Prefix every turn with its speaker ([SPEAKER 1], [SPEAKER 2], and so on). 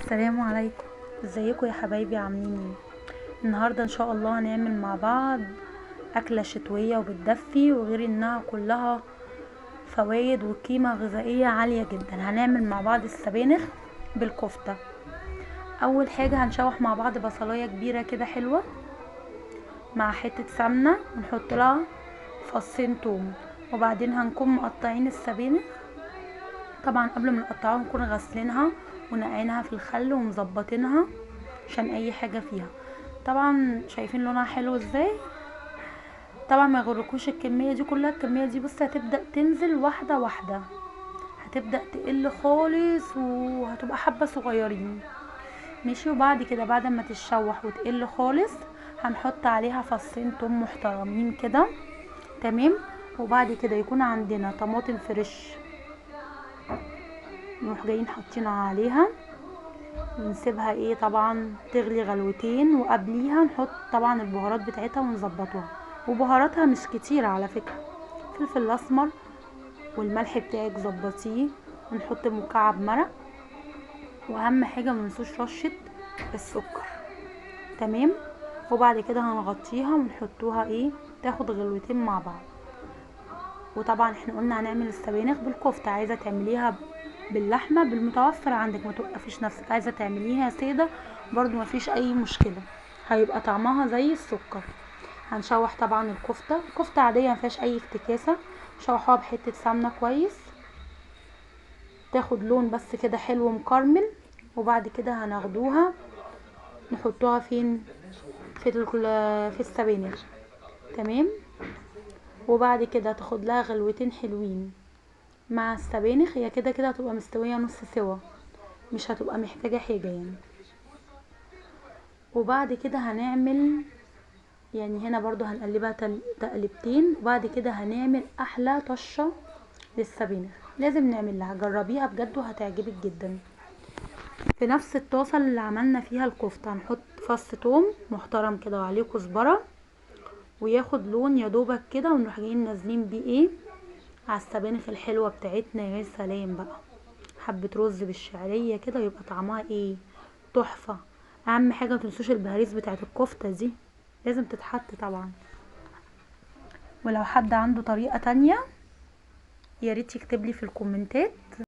[SPEAKER 1] السلام عليكم. ازيكم يا حبايبي؟ عاملين ايه؟ النهارده ان شاء الله هنعمل مع بعض اكله شتويه وبتدفي، وغير انها كلها فوائد وقيمه غذائيه عاليه جدا. هنعمل مع بعض السبانخ بالكفته. اول حاجه هنشوح مع بعض بصلايه كبيره كده حلوه مع حته سمنه، ونحط لها فصين توم، وبعدين هنكون مقطعين السبانخ. طبعا قبل ما نقطعها نكون غسلينها ونقعينها في الخل ومظبطينها عشان اي حاجه فيها. طبعا شايفين لونها حلو ازاي؟ طبعا ما يغركوش الكميه دي كلها. الكميه دي بص هتبدا تنزل واحده واحده، هتبدا تقل خالص وهتبقى حبه صغيرين. ماشي. وبعد كده بعد ما تتشوح وتقل خالص هنحط عليها فصين توم محترمين كده. تمام. وبعد كده يكون عندنا طماطم فريش، نروح جايين حاطينها عليها ونسيبها طبعا تغلي غلوتين، وقبليها نحط طبعا البهارات بتاعتها ونظبطوها. وبهاراتها مش كتير على فكرة، فلفل الاسمر والملح بتاعك ظبطيه، ونحط مكعب مرق، واهم حاجة مننسوش رشة السكر. تمام. وبعد كده هنغطيها ونحطوها تاخد غلوتين مع بعض. وطبعا احنا قلنا هنعمل السبانخ بالكفتة، عايزة تعمليها باللحمة بالمتوفر عندك، ما توقفيش نفسك. عايزة تعمليها سادة برضو ما فيش اي مشكلة، هيبقى طعمها زي السكر. هنشوح طبعا الكفتة عادية ما فيهاش اي افتكاسة. نشوحوها بحتة سمنة كويس تاخد لون بس كده حلو مكرمل. وبعد كده هناخدوها نحطوها فين؟ في السبانخ. تمام. وبعد كده تاخد لها غلوتين حلوين مع السبانخ. هي كده كده هتبقى مستويه نص سوا، مش هتبقى محتاجه حاجه يعني. وبعد كده هنعمل هنا برضو هنقلبها تقلبتين. وبعد كده هنعمل احلى طشه للسبانخ، لازم نعمل لها، جربيها بجد وهتعجبك جدا. في نفس الطاسه اللي عملنا فيها الكفته هنحط فص توم محترم كده وعليه كزبره، وياخد لون يا دوبك كده، ونروح جايين نازلين بيه على السبانخ الحلوه بتاعتنا. يا سلام بقى، حبه رز بالشعريه كده يبقى طعمها تحفه. اهم حاجه متنسوش البهاريز بتاعت الكفته دي لازم تتحط طبعا. ولو حد عنده طريقه تانية ياريت يكتبلي في الكومنتات.